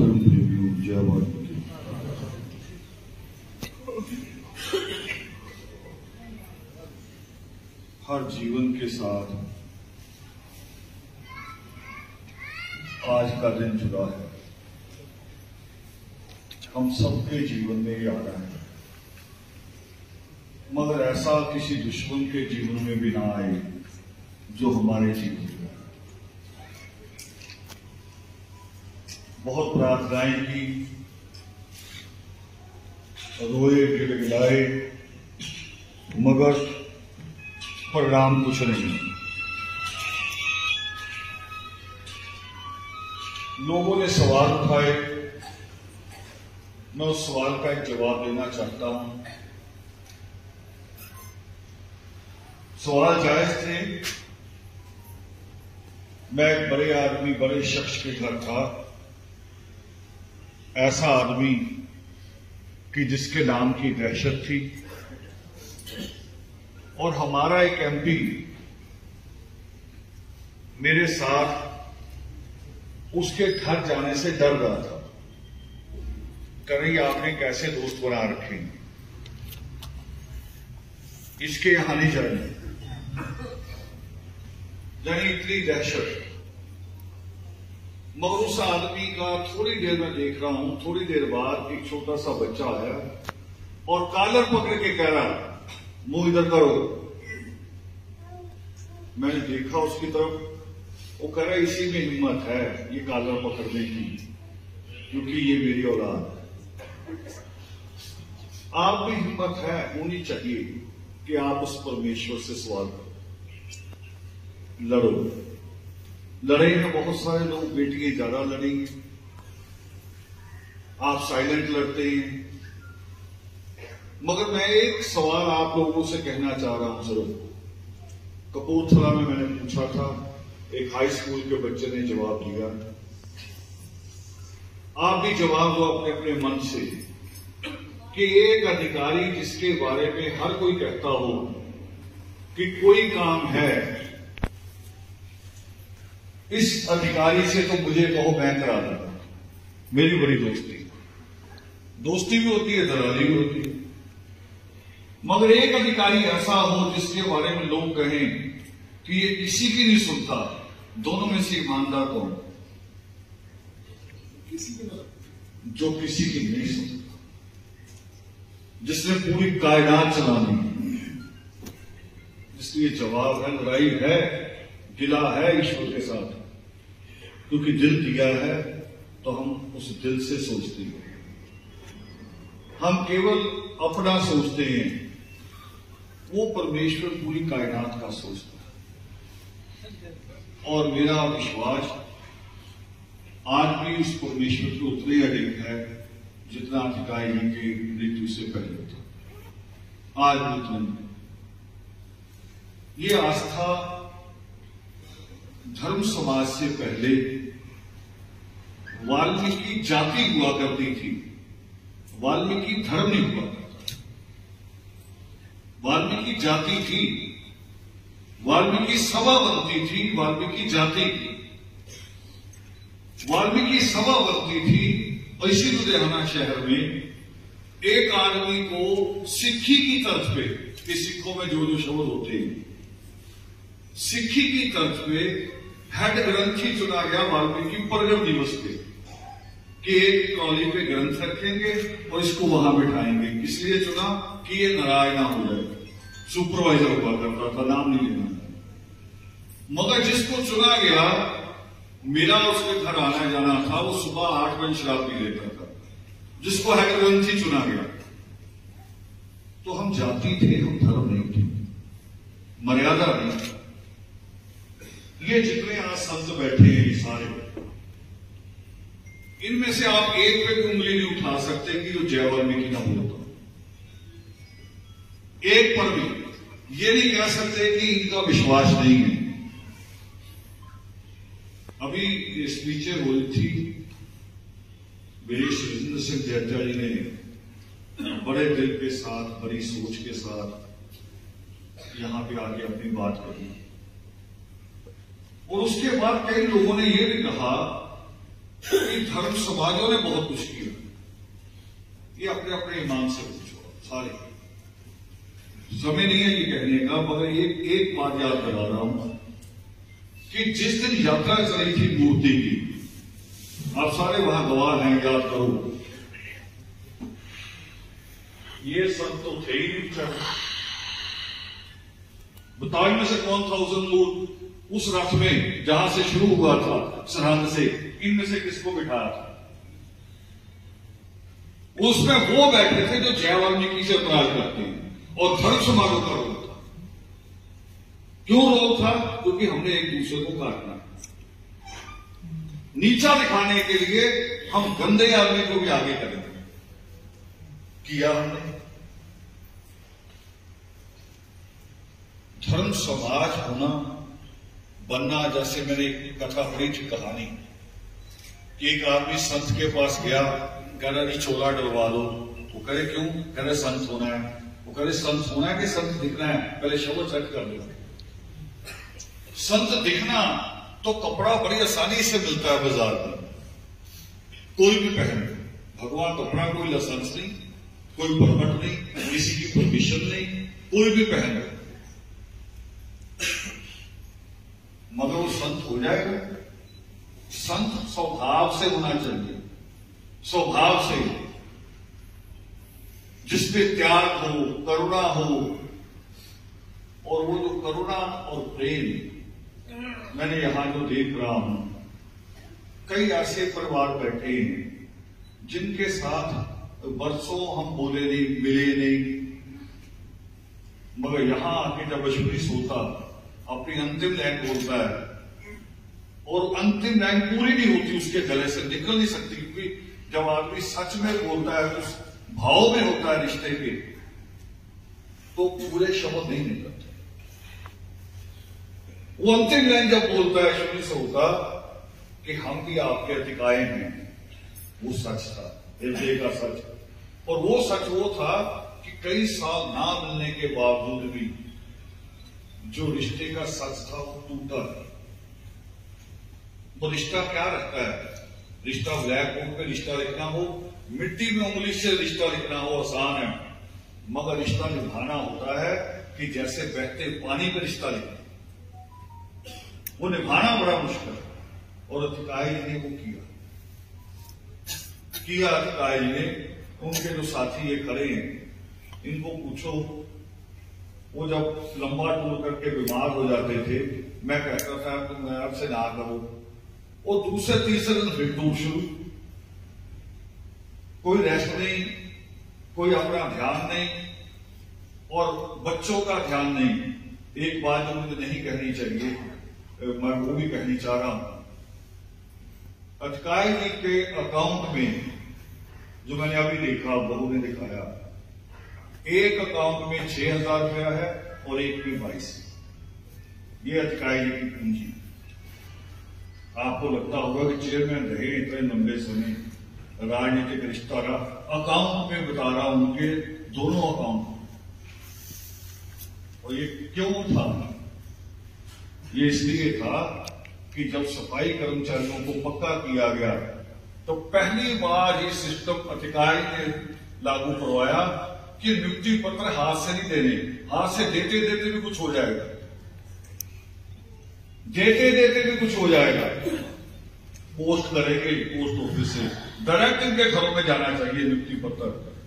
धर्म प्रेमियों, जय वाल्मीकि। हर जीवन के साथ आज का दिन जुड़ा है। हम सबके जीवन में ही आ रहा है, मगर ऐसा किसी दुश्मन के जीवन में भी ना आए जो हमारे जीवन में। बहुत प्रार्थनाएं की, रोए गिड़गिड़ाए, मगर परिणाम कुछ नहीं। लोगों ने सवाल उठाए, मैं उस सवाल का एक जवाब देना चाहता हूं। सवाल जायज थे। मैं एक बड़े आदमी, बड़े शख्स के घर था, ऐसा आदमी कि जिसके नाम की दहशत थी, और हमारा एक एमपी मेरे साथ उसके घर जाने से डर रहा था। कह रही आपने कैसे दोस्त बना रखे, इसके यहां नहीं जाएंगे। यानी इतनी दहशत। मगर उस आदमी का थोड़ी देर में देख रहा हूं, थोड़ी देर बाद एक छोटा सा बच्चा आया और कॉलर पकड़ के कह रहा मुंह इधर करो। मैंने देखा उसकी तरफ, वो कह रहा इसी में हिम्मत है ये कॉलर पकड़ने की, क्योंकि ये मेरी औलाद है। आप में हिम्मत है, होनी चाहिए कि आप उस परमेश्वर से सवाल करो, लड़ो। लड़े हैं बहुत सारे लोग, बेटियां ज्यादा लड़ेंगे, आप साइलेंट लड़ते हैं। मगर मैं एक सवाल आप लोगों से कहना चाह रहा हूं। जरूर कपूरथला में मैंने पूछा था, एक हाई स्कूल के बच्चे ने जवाब दिया। आप भी जवाब दो अपने अपने मन से कि एक अधिकारी जिसके बारे में हर कोई कहता हो कि कोई काम है, इस अधिकारी से तो मुझे कहो मैं करा दूंगा। मेरी बड़ी दोस्ती भी होती है, दलाली भी होती है। मगर एक अधिकारी ऐसा हो जिसके बारे में लोग कहें कि ये किसी की नहीं सुनता, दोनों में से ईमानदार कौन? जो किसी की नहीं सुनता, जिसने पूरी कायनात चलानी। इसलिए जवाब है, लड़ाई है, गिला है ईश्वर के साथ, क्योंकि दिल दिया है तो हम उस दिल से सोचते हैं। हम केवल अपना सोचते हैं, वो परमेश्वर पूरी कायनात का सोचता है। और मेरा विश्वास आज भी उस परमेश्वर को उतने ही अधिक है जितना अधिकारी की मृत्यु से पहले था। आज भी उतना। ये आस्था धर्म समाज से पहले वाल्मीकि जाति हुआ करती थी, वाल्मीकि धर्म नहीं हुआ करता। वाल्मीकि जाति थी, वाल्मीकि सभा बनती थी, वाल्मीकि जाति की, वाल्मीकि सभा बनती थी। और इसी लुधियाना शहर में एक आदमी को सिक्खी की तर्ज पे, कि सिखों में जो जो शब्द होते हैं, सिक्खी की तर्ज पे हेड ग्रंथी चुना गया वाल्मीकि परगट दिवस पे, कि एक ट्रॉली पे ग्रंथ रखेंगे और इसको वहां बिठाएंगे। इसलिए चुना कि ये नाराज ना हो जाए। सुपरवाइजर हुआ करता था, नाम नहीं लेना। मगर जिसको चुना गया, मेरा उसके घर आना जाना था, वो सुबह 8 बजे शराब पी लेता था। जिसको हेड ग्रंथी चुना गया, तो हम जाति थे, हम धर्म नहीं थे, मर्यादा नहीं। ये जितने आज संत बैठे हैं, ये सारे, इनमें से आप एक पे भी उंगली नहीं उठा सकते कि जो जय वाल्मीकि ना बोलता। एक पर भी ये नहीं कह सकते कि इनका विश्वास नहीं है। अभी स्पीचें हुई थी, मेरे सुरेंद्र सिंह जैजा जी ने बड़े दिल के साथ, बड़ी सोच के साथ यहां पे आके अपनी बात कही। और उसके बाद कई लोगों ने यह भी कहा कि धर्म समाजों ने बहुत कुछ किया, ये अपने अपने ईमान से पूछो सारे। समय नहीं है ये कहने का, मगर एक बात याद करा रहा हूं कि जिस दिन यात्रा चली थी मूर्ति की, आप सारे वहां गवाह हैं, याद करो, ये संत तो थे ही नहीं बेचारे। बताओ में से कौन था उस रथ में जहां से शुरू हुआ था सरहद से, इनमें से किसको बिठाया था? उसमें वो बैठे थे जो जय वाल्मीकि से अपराध करते हैं, और धर्म समाजों का रोल था। क्यों रोल था? क्योंकि हमने एक दूसरे को काटना, नीचा दिखाने के लिए हम गंदे आदमी को भी आगे करेंगे, किया हमने। धर्म समाज होना बनना, जैसे मैंने एक कथा पढ़ी थी, कहानी कि एक आदमी संत के पास गया, कह रहा जी चोला डलवा दो। वो करे क्यों? कह रहे संत होना है। वो कह रहे संत होना है कि संत दिखना है? पहले शब्द सेट कर लो। संत दिखना तो कपड़ा बड़ी आसानी से मिलता है बाजार में, कोई भी पहन। भगवान कपड़ा कोई लाइसेंस नहीं, कोई परमिट नहीं, किसी की परमिशन नहीं, कोई भी पहन, मगर वो संत हो जाएगा। संत स्वभाव से होना चाहिए, स्वभाव से, जिसमें त्याग हो, करुणा हो। और वो जो करुणा और प्रेम, मैंने यहां जो देख रहा हूं, कई ऐसे परिवार बैठे हैं जिनके साथ बरसों हम बोले नहीं, मिले नहीं, मगर यहां आके जब अश्वनी सोता अपनी अंतिम लाइन बोलता है, और अंतिम लाइन पूरी नहीं होती, उसके गले से निकल नहीं सकती, क्योंकि जब आदमी सच में बोलता है, उस भाव में होता है रिश्ते के, तो पूरे शब्द नहीं निकलते। वो अंतिम लाइन जब बोलता है अश्वनी से होता कि हम भी आपके अतिकाय हैं, वो सच था, हृदय का सच। और वो सच वो था कि कई साल ना मिलने के बावजूद भी जो रिश्ते का सच था वो टूटा। वो रिश्ता क्या रखता है? रिश्ता ब्लैक बोर्ड पे रिश्ता लिखना हो, मिट्टी में उंगली से रिश्ता लिखना हो आसान है, मगर रिश्ता निभाना होता है कि जैसे बहते पानी में रिश्ता लिखना, वो निभाना बड़ा मुश्किल है। और अतिकाय जी ने वो किया अतिकाय जी ने। उनके जो साथी ये खड़े हैं, इनको पूछो, वो जब लंबा टूर करके बीमार हो जाते थे, मैं कहता था तुम आपसे ना करो, और दूसरे तीसरे दिन फिर टूर शुरू, कोई रेस्ट नहीं, कोई अपना ध्यान नहीं, और बच्चों का ध्यान नहीं। एक बात जो मुझे नहीं कहनी चाहिए, मैं वो भी कहनी चाह रहा हूं। अतिकाय जी के अकाउंट में, जो मैंने अभी देखा, बहू ने दिखाया, एक अकाउंट में 6,000 रुपया है और एक में 22। ये अतिकाय जी की पूंजी। आपको लगता होगा कि चेयरमैन रहे इतने लंबे समय, राजनीतिक रिश्ता रहा, अकाउंट में बता रहा हूं उनके दोनों अकाउंट। और ये क्यों था? ये इसलिए था कि जब सफाई कर्मचारियों को पक्का किया गया, तो पहली बार ये सिस्टम अतिकाय ने लागू करवाया कि नियुक्ति पत्र हाथ से नहीं देने, हाथ से देते देते भी कुछ हो जाएगा, देते देते भी कुछ हो जाएगा। पोस्ट करेंगे पोस्ट ऑफिस से, डायरेक्ट इनके घरों में जाना चाहिए नियुक्ति पत्र,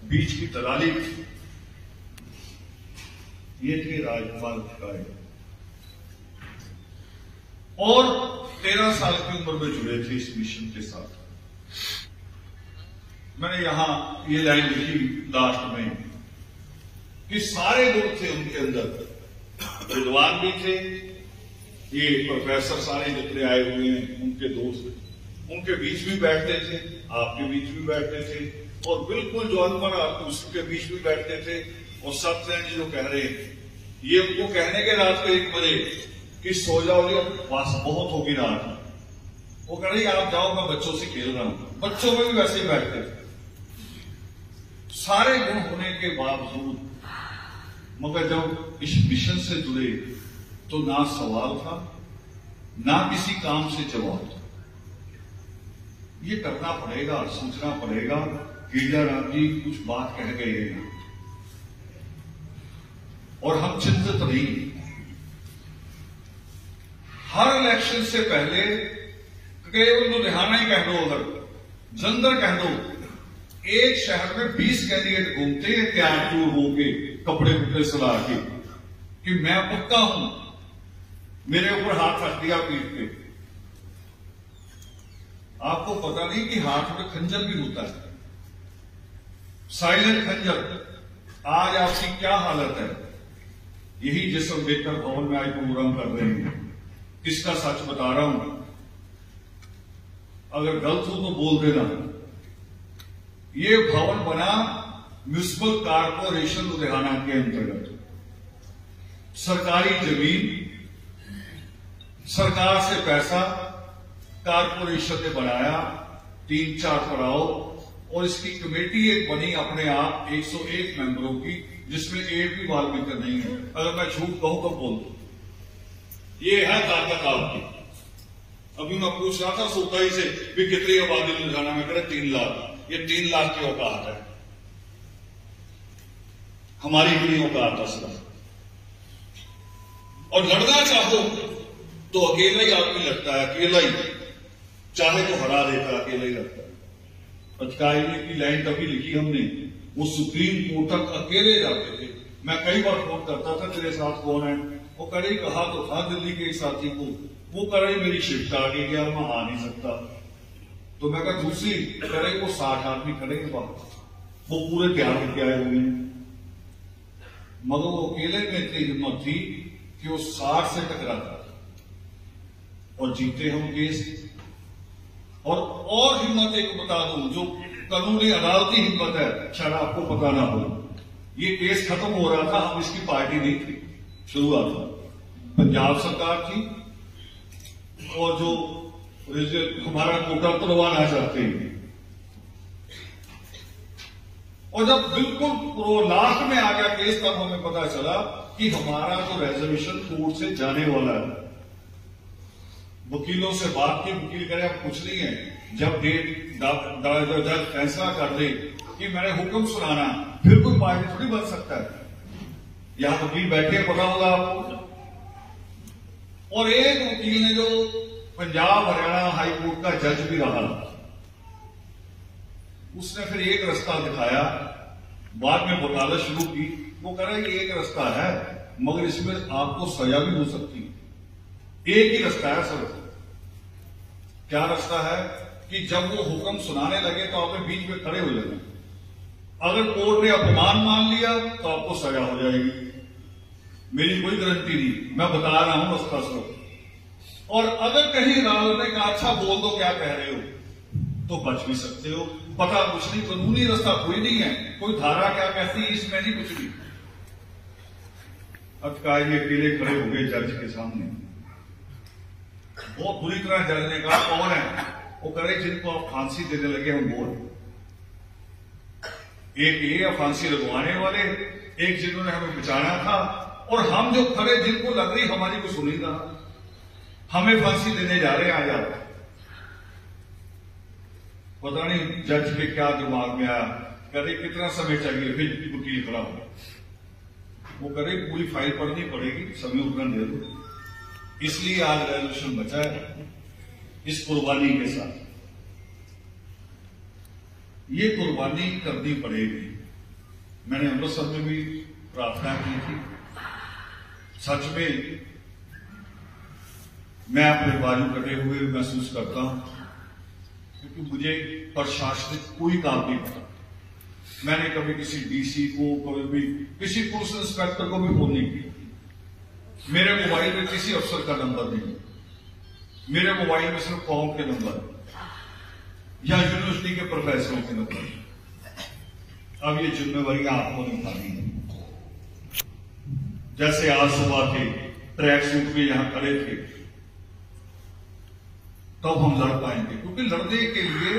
बीच की दलाली। ये थे राजकुमार अतिकाय, और 13 साल की उम्र में जुड़े थे इस मिशन के साथ। मैंने यहां ये लाइन लिखी लास्ट में कि सारे लोग थे उनके अंदर, विद्वान भी थे, ये प्रोफेसर सारे जितने आए हुए हैं उनके दोस्त, उनके बीच भी बैठते थे, आपके बीच भी बैठते थे, और बिल्कुल जो अनमन उसके बीच भी बैठते थे। और सत्यनारायण जी जो कह रहे हैं, ये उनको कहने के रात को 1 बजे कि सो जाओ, बस बहुत होगी रात। वो कह रही आप जाओ, मैं बच्चों से खेल रहा हूं। बच्चों में भी वैसे ही बैठते थे, सारे गुण होने के बावजूद। मगर जब इस मिशन से जुड़े तो ना सवाल था, ना किसी काम से जवाब था। ये करना पड़ेगा, सोचना पड़ेगा। गिरिजाराम जी कुछ बात कह गए हैं और हम चिंतित नहीं। हर इलेक्शन से पहले केवल लुधियाना ही कह दो, अगर जलंधर कह दो, एक शहर में 20 कैंडिडेट घूमते हैं तैयार चूर होके, कपड़े कुपड़े सला के, कि मैं पक्का हूं, मेरे ऊपर हाथ रख दिया पीठ पे। आपको पता नहीं कि हाथ में खंजर भी होता है, साइलेंट खंजर। आज आपकी क्या हालत है? यही जिस अम्बेडकर भवन में आज प्रोग्राम कर रहे हैं, किसका सच बता रहा हूं, अगर गलत हो तो बोल देना। ये भवन बना म्युनिसिपल कारपोरेशन लुधियाना के अंतर्गत, सरकारी जमीन, सरकार से पैसा कारपोरेशन ने बनाया, 3-4 पड़ाव, और इसकी कमेटी एक बनी अपने आप 101 मेंबरों की, जिसमें एक भी वाल्मीकि नहीं है। अगर मैं झूठ कहूं तो बोल दो, ये है ताकत आपकी। अभी मैं पूछ रहा था सोताई से भी कितनी आबादी लुधियाना में, करे 3 लाख। ये 3 लाख की औकात है, हमारी भी औकात है सिर्फ। और लड़ना चाहो तो अकेला ही आदमी लगता है, अकेला ही, चाहे तो हरा देता, अकेला ही लगता है। पचकाई की लाइन कभी लिखी हमने, वो सुप्रीम कोर्ट तक अकेले जाते थे। मैं कई बार फोन करता था, तेरे साथ कौन है? वो करे कहा तो था दिल्ली के साथी को, वो करे मेरी शिफ्ट आ गई, यार मैं आ नहीं सकता। तो मैं कहा दूसरी करे, वो 60 आदमी खड़े हैं बाहर, वो पूरे तैयार करके आए हुए हैं, मगर वो अकेले में इतनी हिम्मत थी कि वो 60 से टकराता और जीते हम केस। और हिम्मत एक बता दूं, जो कानूनी अदालती हिम्मत है, शायद आपको पता ना हो, ये केस खत्म हो रहा था, हम इसकी पार्टी नहीं थी, शुरुआत में पंजाब सरकार थी, और जो हमारा कोटा तुलवाना चाहते हैं। और जब बिल्कुल लास्ट में आ गया केस, तब हमें पता चला कि हमारा जो रेजोल्यूशन कोर्ट से जाने वाला है। वकीलों से बात की, वकील कह रहे अब कुछ नहीं है, जब जज फैसला कर दे कि मैंने हुक्म सुनाना, फिर कोई पार्टी थोड़ी बन सकता है। यहां वकील बैठे, पता होगा आपको। और एक वकील ने जो पंजाब हरियाणा हाई कोर्ट का जज भी रहा, उसने फिर एक रास्ता दिखाया, बाद में वकालत शुरू की। वो कह रहा है ये एक रास्ता है, मगर इसमें आपको सजा भी हो सकती है। एक ही रास्ता है सर। क्या रास्ता है? कि जब वो हुक्म सुनाने लगे तो आपने बीच में खड़े हो जाना। अगर कोर्ट ने अपमान मान लिया तो आपको सजा हो जाएगी। मेरी कोई गारंटी नहीं, मैं बता रहा हूं रास्ता सर। और अगर कहीं अदालत ने कहा अच्छा बोल दो क्या कह रहे हो, तो बच भी सकते हो। पता कुछ नहीं, कानूनी रास्ता कोई नहीं है, कोई धारा क्या कहती है इसमें नहीं, कुछ नहीं। अटकाए ये अकेले खड़े हो गए जज के सामने। बहुत बुरी तरह जज ने कहा कौन है? वो करे जिनको आप फांसी देने लगे हम बोल। एक ये फांसी लगवाने वाले, एक जिन्होंने हमें बचाना था, और हम जो खड़े जिनको लग रही हमारी को सुनी था, हमें फांसी देने जा रहे हैं। आ जाओ। पता नहीं जज के क्या दिमाग में आया, कहते कितना समय चाहिए, फिर वकील खड़ा हो। वो करे पूरी फाइल पढ़नी पड़ेगी, समय उतना दे दो। इसलिए आज रेजोल्यूशन बचा है इस कुर्बानी के साथ। ये कुर्बानी करनी पड़ेगी। मैंने अमृतसर में भी प्रार्थना की थी। सच में मैं अपने बाजू कटे हुए महसूस करता हूं, क्योंकि मुझे प्रशासनिक कोई काम नहीं पता। मैंने कभी किसी डीसी को, कभी भी किसी पुलिस इंस्पेक्टर को भी फोन नहीं किया। मेरे मोबाइल में किसी अफसर का नंबर नहीं, मेरे मोबाइल में सिर्फ कौम के नंबर या यूनिवर्सिटी के प्रोफेसरों के नंबर। अब ये जिम्मेवारी आपको निभानी है। जैसे आज सुबह थे, ट्रैक सूट में यहां खड़े थे, तब हम लड़ पाएंगे। क्योंकि लड़ने के लिए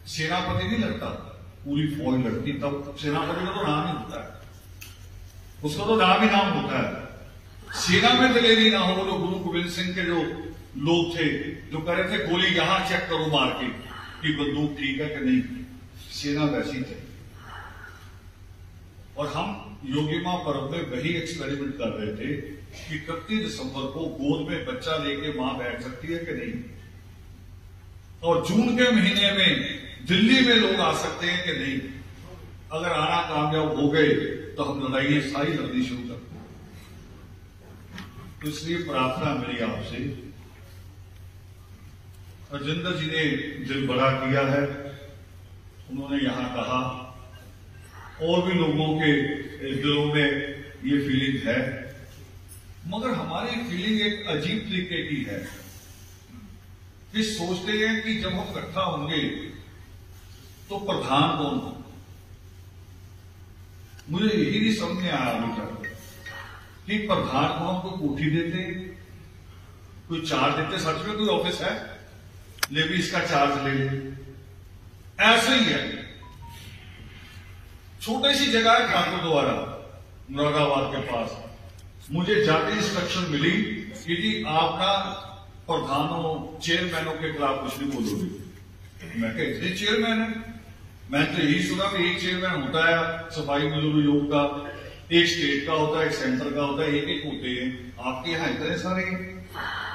सेनापति नहीं लड़ता, पूरी फौज लड़ती। तब सेनापति का तो नाम ही होता है, उसका तो नाम ही नाम होता है। सेना में दलेरी ना हो, जो गुरु गोविंद सिंह के जो लोग थे, जो कह रहे थे गोली यहां चेक करो मार के, कि बंदूक ठीक है कि नहीं, सेना वैसी थी। और हम योगिमा पर्व में वही एक्सपेरिमेंट कर रहे थे कि 31 दिसंबर को गोद में बच्चा लेके मां बैठ सकती है कि नहीं, और जून के महीने में दिल्ली में लोग आ सकते हैं कि नहीं। अगर आना कामयाब हो गए तो हम लड़ाइयां सारी लड़नी शुरू कर दें। तो इसलिए प्रार्थना मेरी आपसे, राजेंद्र जी ने दिल बड़ा किया है, उन्होंने यहां कहा, और भी लोगों के दिलों में ये फीलिंग है, मगर हमारी फीलिंग एक अजीब तरीके की है कि सोचते हैं कि जब हम इकट्ठा होंगे तो प्रधान कौन हो। मुझे यही नहीं समझ में आया अभी तक कि प्रधान को हम कोई कोठी देते, कोई चार्ज देते, सच में कोई ऑफिस है, ले भी इसका चार्ज ले ले, ऐसे ही है। छोटी सी जगह है ठाकुर द्वारा मुरादाबाद के पास, मुझे जाके इंस्ट्रक्शन मिली कि जी आपका प्रधानों चेयरमैनों के खिलाफ कुछ नहीं बोलोगे। मैं कहा इतने चेयरमैन है, मैं तो यही सुना कि एक चेयरमैन होता है सफाई मजदूर योग का, एक स्टेट का होता है, एक सेंटर का होता है, एक एक होते हैं, आपके यहाँ इतने सारे हैं।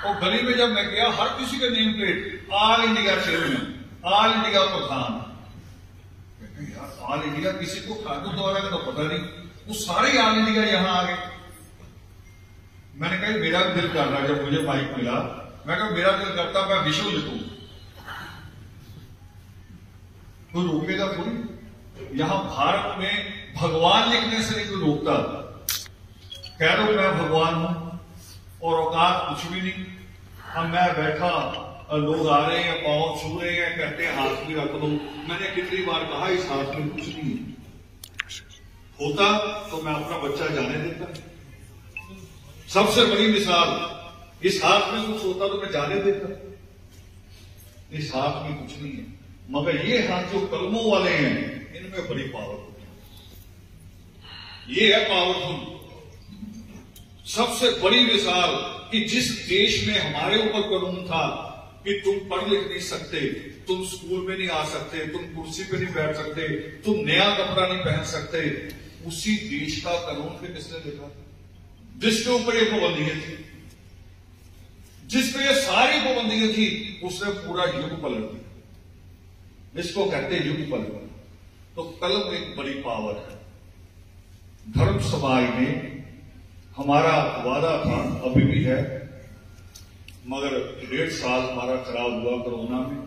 और गली में जब मैं गया हर किसी का name plate all India chairman, all India प्रधान। यार ऑल इंडिया किसी को ठाकुर द्वारा का तो पता नहीं, वो सारे ऑल इंडिया यहां आ गए। मैंने कहा मेरा दिल कर रहा है, जब मुझे माइक मिला मैं कहा मेरा दिल करता मैं विश्व लिखूं, कोई रोकेगा थोड़ी। यहां भारत में भगवान लिखने से नहीं कोई रोकता, कह दो मैं भगवान हूं और औकात कुछ भी नहीं। अब मैं बैठा, लोग आ रहे हैं, पांव छू रहे हैं, कहते हैं हाथ भी रख दो। मैंने कितनी बार कहा इस हाथ में कुछ नहीं होता तो मैं अपना बच्चा जाने देता। सबसे बड़ी मिसाल, इस हाथ में कुछ होता तो मैं जाने देता। इस हाथ में कुछ नहीं है, मगर ये हाथ जो कलमों वाले हैं इनमें बड़ी पावर होती है। ये है पावरफुल। सबसे बड़ी मिसाल कि जिस देश में हमारे ऊपर कानून था कि तुम पढ़ लिख नहीं सकते, तुम स्कूल में नहीं आ सकते, तुम कुर्सी पे नहीं बैठ सकते, तुम नया कपड़ा नहीं पहन सकते, उसी देश का कानून फिर किसने देखा? जिसके ऊपर ये पाबंदियां थी, जिस पे ये सारी पाबंदियां थी, उसने पूरा युग पलट दिया। इसको कहते युग पलट। तो कलम एक बड़ी पावर है। धर्म समाज में हमारा वादा था, अभी भी है, मगर 1.5 साल हमारा खराब हुआ कोरोना में।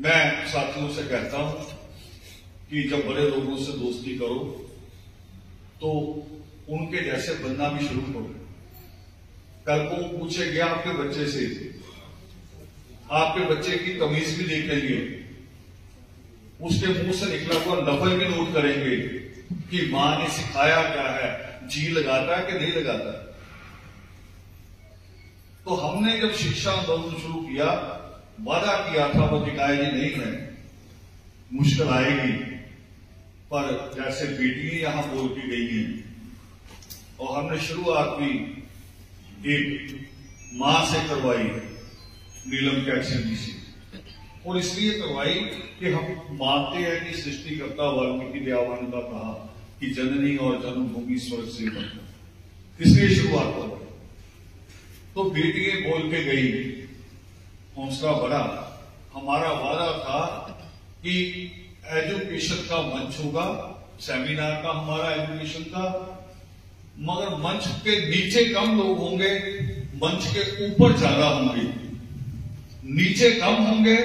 मैं साथियों से कहता हूं कि जब बड़े लोगों से दोस्ती करो तो उनके जैसे बनना भी शुरू करो। कल को पूछे गया आपके बच्चे से, आपके बच्चे की तमीज भी देखेंगे, उसके मुंह से निकला हुआ लफ्ज भी नोट करेंगे कि मां ने सिखाया क्या है, जी लगाता है कि नहीं लगाता। तो हमने जब शिक्षा आंदोलन शुरू किया, वादा किया था वो दिखाया जी नहीं है, मुश्किल आएगी, पर जैसे बेटियां यहां बोल के गई हैं, और हमने शुरुआत भी एक मां से करवाई है, नीलम कैक्सन जी से, और इसलिए करवाई कि हम मानते हैं कि सृष्टिकर्ता वाल्मीकि दयावान का कहा कि जननी और जन्मभूमि स्वर्ग से बढ़कर, इसलिए शुरुआत करवाई। तो बेटियां बोल के गई, हौसला बढ़ा। हमारा वादा था कि एजुकेशन का मंच होगा, सेमिनार का हमारा एजुकेशन का, मगर मंच के नीचे कम लोग होंगे, मंच के ऊपर ज्यादा होंगे। नीचे कम होंगे,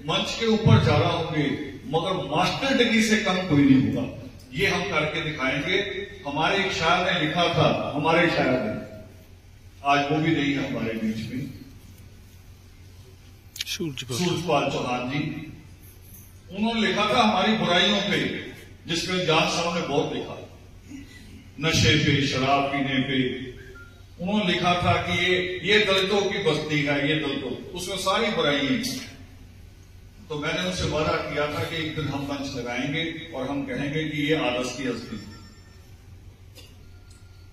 मंच के ऊपर ज्यादा होंगे, मगर मास्टर डिग्री से कम कोई नहीं होगा। ये हम करके दिखाएंगे। हमारे एक शायर ने लिखा था, हमारे शायर ने, आज वो भी नहीं है हमारे बीच में, सूरजपाल चौहान जी, उन्होंने लिखा था हमारी बुराइयों पे, जिसमें जान साहब ने बहुत लिखा, नशे पे, शराब पीने पे। उन्होंने लिखा था कि ये दलितों की बस्ती है, ये दलितों, उसमें सारी बुराइयां। तो मैंने उनसे वादा किया था कि एक दिन हम मंच लगाएंगे और हम कहेंगे कि ये आदर्श की हस्ती,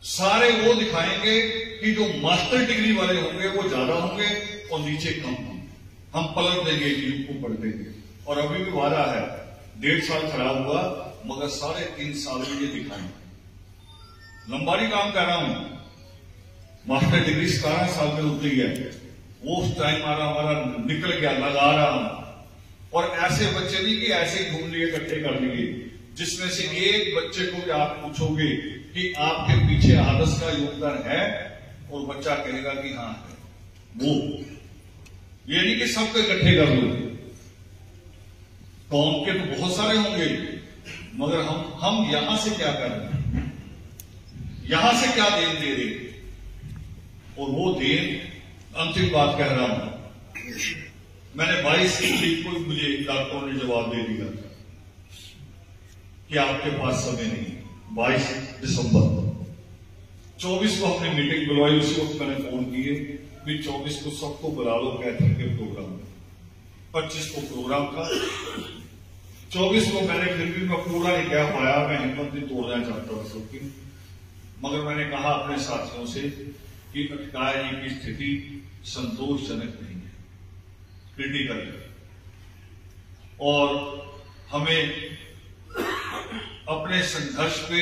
सारे वो दिखाएंगे कि जो मास्टर डिग्री वाले होंगे वो ज्यादा होंगे और नीचे कम होंगे। हम पलट देंगे, युग को पलटेंगे। और अभी भी वादा है, 1.5 साल खराब हुआ मगर 3.5 साल में ये दिखाएंगे। लंबारी काम कर रहा हूं, मास्टर डिग्री 17 साल में होती है, वो उस टाइम हमारा निकल गया, लगा रहा हूं। और ऐसे बच्चे नहीं कि ऐसे ही घूम लिए, इकट्ठे कर लिए, जिसमें से एक बच्चे को भी आप पूछोगे कि आपके पीछे आदर्श का योगदान है, और बच्चा कहेगा कि हाँ है। वो ये नहीं कि सबको इकट्ठे कर लो, कौम के तो बहुत सारे होंगे, मगर हम यहां से क्या कर रहे हैं, यहां से क्या देन दे रहे, और वो देन अंतिम बात कह रहा हूं। मैंने 22 तारीख को मुझे डॉक्टरों ने जवाब दे दिया कि आपके पास समय नहीं। 22 दिसंबर 24 को हमने मीटिंग बुलवाई, उसी वक्त मैंने फोन किए कि 24 को सबको बुला लो कैथल के प्रोग्राम में। 25 को प्रोग्राम था, 24 को मैंने फिर भी मैं पूरा नहीं कह पाया, मैं हिम्मत नहीं तोड़ना चाहता हूं सबकी, मगर मैंने कहा अपने साथियों से कि अटकाया जी की स्थिति संतोषजनक नहीं है, क्रिटिकल है, और हमें अपने संघर्ष पे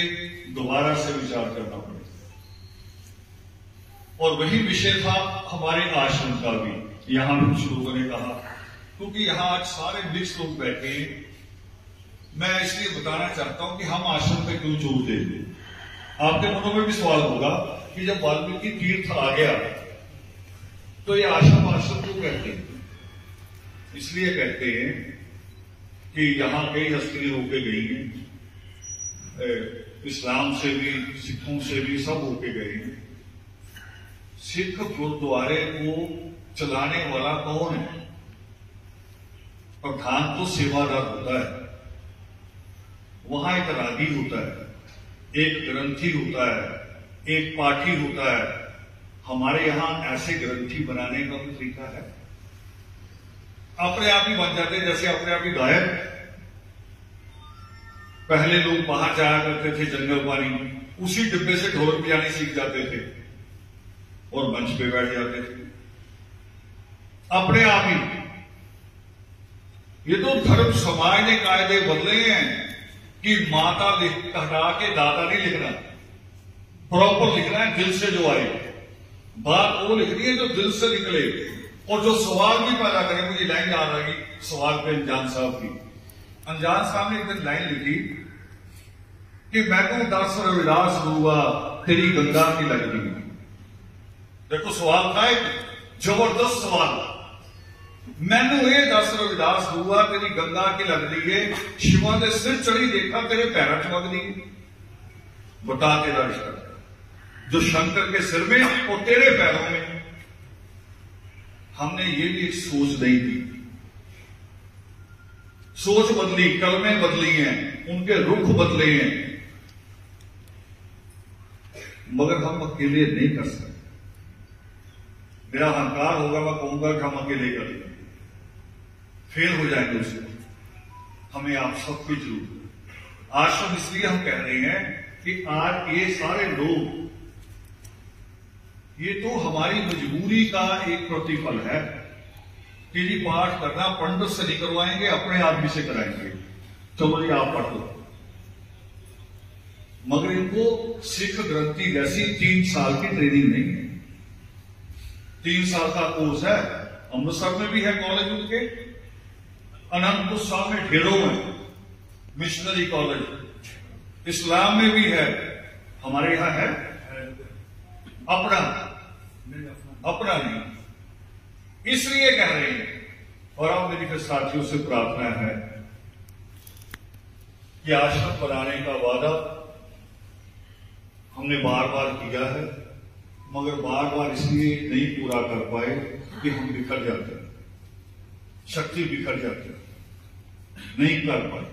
दोबारा से विचार करना पड़ेगा। और वही विषय था हमारे आश्रम का भी। यहां भी कुछ लोगों ने कहा, क्योंकि यहां आज सारे मिक्स लोग बैठे हैं, मैं इसलिए बताना चाहता हूं कि हम आश्रम पे क्यों जोर देंगे। आपके मनों में भी सवाल होगा कि जब वाल्मीकि तीर्थ आ गया तो ये आश्रम क्यों कहते हैं। इसलिए कहते हैं कि यहां कई हस्तियां होके गई हैं, इस्लाम से भी, सिखों से भी, सब होके गए हैं। सिख गुरुद्वारे को चलाने वाला कौन है? प्रधान तो सेवादार होता है, वहां एक रागी होता है, एक ग्रंथी होता है, एक पाठी होता है। हमारे यहां ऐसे ग्रंथी बनाने का भी तरीका है? अपने आप ही बन जाते, जैसे अपने आप ही गायब। पहले लोग बाहर जाया करते थे जंगल पानी, उसी डिब्बे से ढोल बजाने सीख जाते थे और मंच पे बैठ जाते थे अपने आप ही। ये तो धर्म समाज ने कायदे बदले हैं कि माता हटा के दादा नहीं लिखना, प्रॉपर लिखना है, दिल से जो आए बात वो लिखनी है जो दिल से निकले, और जो सवाल भी पैदा करे। मुझे लाइन याद आ गई सवाल पे अनजान साहब की। अनजान साहब ने एक दिन लाइन लिखी कि मैनू 10 रविदास गुरुआ तेरी गंगा की लगती। देखो सवाल था एक जबरदस्त सवाल, मैनू ये 10 रविदास गुरुआ तेरी गंगा की लगती है, शिवा के सिर चढ़ी देखा तेरे पैरों च लगती। बता तेरा रिश्ता जो शंकर के सिर में और तेरे पैरों में। हमने ये भी एक सोच नहीं की, सोच बदली, कलमें बदली हैं, उनके रुख बदले हैं, मगर हम अकेले नहीं कर सकते। मेरा अहंकार होगा, मैं कहूंगा कि हम अकेले कर लेंगे, फेल हो जाएंगे उसमें। हमें आप सबकी जरूरत है। आश्रम इसलिए हम कह रहे हैं कि आज ये सारे लोग, ये तो हमारी मजबूरी का एक प्रतिफल है कि जी पाठ करना पंडित से नहीं करवाएंगे, अपने आदमी से कराएंगे, चलो जी आप पढ़ लो। मगर इनको सिख ग्रंथी जैसी 3 साल की ट्रेनिंग नहीं है। 3 साल का कोर्स है, अमृतसर में भी है कॉलेज उनके, अनंतपुर साहब में ढेरों में मिशनरी कॉलेज, इस्लाम में भी है, हमारे यहां है अपना नहीं। इसलिए कह रहे हैं, और अब मेरी फिर साथियों से प्रार्थना है कि आश्रम बनाने का वादा हमने बार बार किया है, मगर बार बार इसलिए नहीं पूरा कर पाए कि हम बिखर जाते हैं, शक्ति बिखर जाती है, नहीं कर पाए।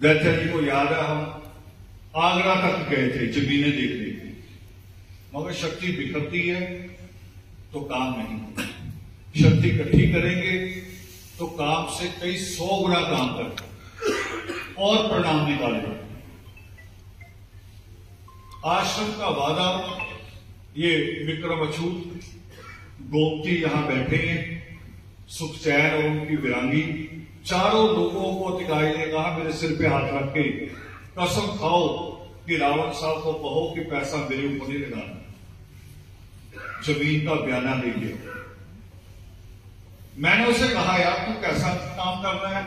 दैत्या जी को याद है, हम आगरा तक गए थे जमीनें देखने की, मगर शक्ति बिखरती है तो काम नहीं होता। शक्ति इकट्ठी करेंगे तो काम से कई 100 गुना काम करेंगे और परिणाम निकालेंगे। आश्रम का वादा, ये विक्रम अछूत गोमती यहां बैठे हैं, सुखचैन और उनकी वीरांगी, चारों लोगों को टिकाई ने कहा, मेरे सिर पे हाथ रख के कसम खाओ कि रावण साहब को कहो कि पैसा मेरे ऊपर नहीं लगाना, जमीन का बयाना दे दिया। मैंने उसे कहा, यार तू कैसा काम कर रहा है,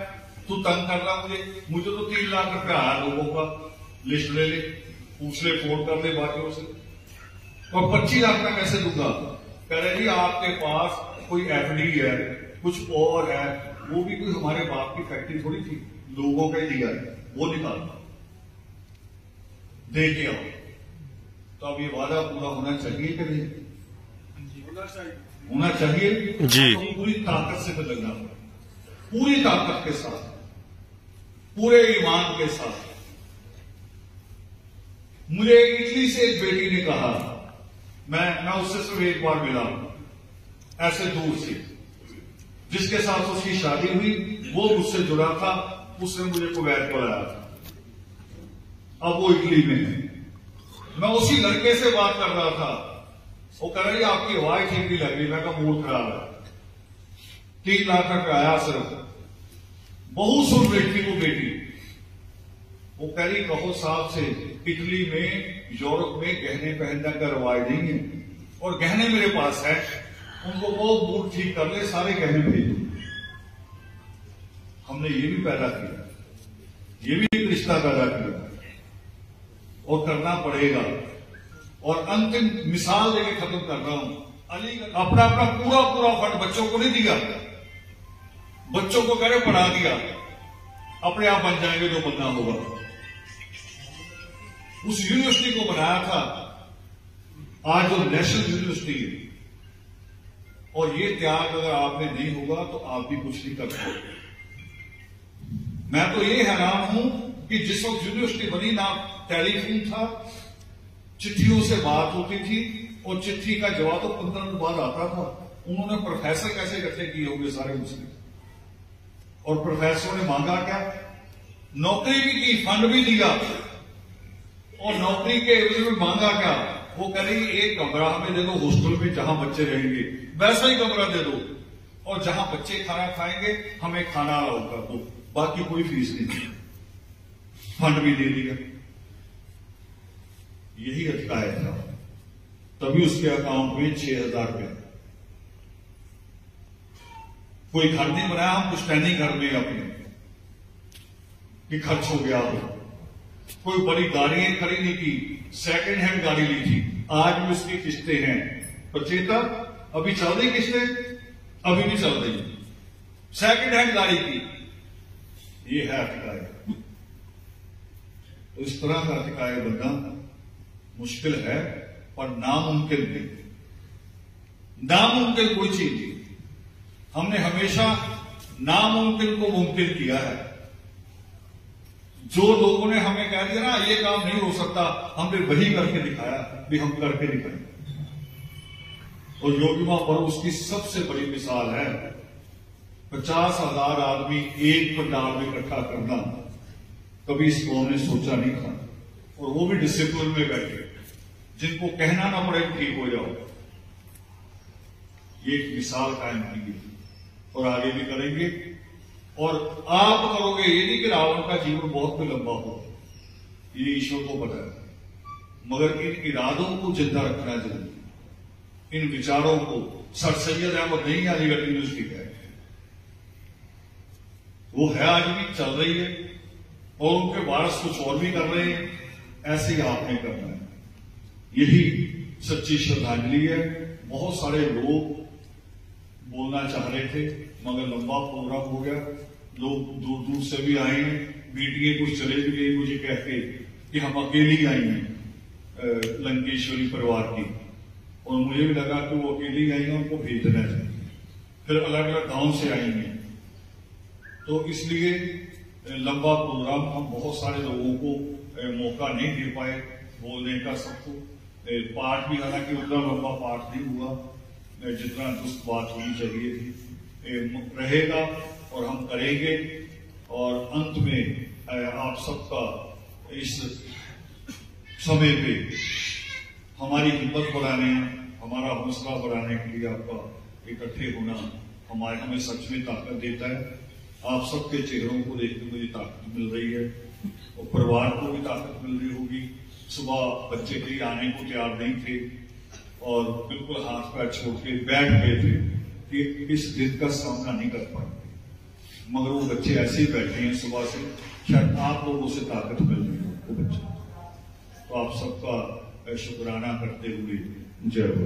तू तंग कर रहा मुझे तो 3 लाख रुपया आया लोगों का, लिस्ट ले ले, पूछ ले, फोन कर ले बाकियों से, और 25 लाख में कैसे दूंगा? कह रहे जी आपके पास कोई एफडी है, कुछ और है, वो भी कोई हमारे बाप की फैक्ट्री थोड़ी थी, लोगों का ही दिया है, वो निकाल दे के आओ। तो अब ये वादा पूरा होना चाहिए कि नहीं? होना चाहिए जी। तो पूरी ताकत से बदलना, पूरी ताकत के साथ, पूरे ईमान के साथ। मुझे इटली से एक बेटी ने कहा, मैं उससे सिर्फ एक बार मिला ऐसे दूर से, जिसके साथ उसकी शादी हुई, वो मुझसे जुड़ा था, उसने मुझे कुवैत बुलाया था, अब वो इटली में है। मैं उसी लड़के से बात कर रहा था, वो कह रही आपकी आवाज ठीक नहीं लग रही। मैं कहा मूड खराब है। 3 लाख रुपया आया सिर्फ, बहुत सुन रही थी वो बेटी। वो कह रही कहो साहब से, इटली में यूरोप में गहने पहनने का रवाज नहीं है, और गहने मेरे पास है, उनको बहुत मूड ठीक कर ले, सारे गहने भेज दो। हमने ये भी पैदा किया, ये भी एक रिश्ता पैदा किया, और करना पड़ेगा। और अंतिम मिसाल देके खत्म कर रहा हूं, अलीगढ़ अपना पूरा फंड बच्चों को नहीं दिया, बच्चों को कह रहे पढ़ा दिया, अपने आप बन जाएंगे जो बनना होगा। उस यूनिवर्सिटी को बनाया था आज जो नेशनल यूनिवर्सिटी है, और ये त्याग अगर आपने नहीं होगा तो आप भी कुछ नहीं कर सकते। मैं तो ये हैरान हूं कि जिस वक्त यूनिवर्सिटी बनी ना टेलीफोन था, चिट्ठियों से बात होती थी, और चिट्ठी का जवाब तो 15 दिन बाद आता था। उन्होंने प्रोफेसर कैसे इकट्ठे किए होंगे सारे मुस्लिम, और प्रोफेसरों ने मांगा क्या? नौकरी भी की, फंड भी दिया, और नौकरी के एवज में मांगा क्या? वो कह रही एक कमरा हमें दे दो हॉस्टल में जहां बच्चे रहेंगे, वैसा ही कमरा दे दो, और जहां बच्चे खाना खाएंगे हमें खाना अलाउ कर दो, बाकी कोई फीस नहीं, फंड भी दे दिया। यही अधिकार था, तभी उसके अकाउंट में 6,000 रुपया। कोई घर नहीं बनाया, हम पुश्तैनी घर में अपने कि खर्च हो गया हो। कोई बड़ी गाड़ियां खड़ी नहीं की, सेकंड हैंड गाड़ी ली थी, आज भी उसकी किस्तें हैं। बचेता अभी चल रही किस्तें, अभी भी चल रही, सेकंड हैंड गाड़ी की। ये है अधिकार। तो इस तरह का अधिकार बनना मुश्किल है, पर नामुमकिन नहीं। नामुमकिन कोई चीज नहीं, हमने हमेशा नामुमकिन को मुमकिन किया है। जो लोगों ने हमें कह दिया ना ये काम नहीं हो सकता, हमने वही करके दिखाया भी हम करके दिखाए। और योगिमा पर्व उसकी सबसे बड़ी मिसाल है। 50,000 आदमी एक पंडाल में इकट्ठा करना कभी इस कौम ने सोचा नहीं था, और वो भी डिसिप्लिन में बैठे, जिनको कहना ना पड़े ठीक हो जाओ। ये एक मिसाल कायम की, और आगे भी करेंगे। और आप करोगे, ये नहीं कि रावण का जीवन बहुत भी लंबा हो, ये ईश्वर को पता है, मगर इन इरादों को जिंदा रखना जरूरी, इन विचारों को। सर सैयद अहमद नहीं अलीगढ़ यूनिवर्सिटी का है, वो है, आज भी चल रही है, और उनके वारस कुछ और भी कर रहे हैं। ऐसे ही आपने करना है, यही सच्ची श्रद्धांजलि है। बहुत सारे लोग बोलना चाह रहे थे, मगर लंबा प्रोग्राम हो गया, लोग दूर दूर से भी आए हैं, मीटिंगें कुछ चले भी गई मुझे कहते कि हम अकेली आई हैं लंकेश्वरी परिवार की, और मुझे भी लगा कि वो अकेली आई हैं, उनको भेज देना चाहिए। फिर अलग अलग गांव से आई हैं, तो इसलिए लंबा प्रोग्राम, हम बहुत सारे लोगों को मौका नहीं दे पाए बोलने का। सबको पाठ भी, हालांकि उतना लंबा पाठ नहीं हुआ जितना दुष्ट बात होनी चाहिए थी, रहेगा और हम करेंगे। और अंत में आप सबका इस समय पे हमारी हिम्मत बढ़ाने, हमारा हौसला बढ़ाने के लिए आपका इकट्ठे होना हमें सच में ताकत देता है। आप सबके चेहरों को देख के मुझे ताकत मिल रही है और परिवार को भी ताकत मिल रही होगी। सुबह बच्चे के लिए आने को तैयार नहीं थे और बिल्कुल हाथ पैर छोड़ के बैठ गए थे कि इस दिन का सामना नहीं कर पाएंगे, मगर वो बच्चे ऐसे ही बैठे हैं सुबह से। शायद आप लोगों से ताकत मिल रही है वो बच्चे। तो आप सबका शुक्राना करते हुए जय हो।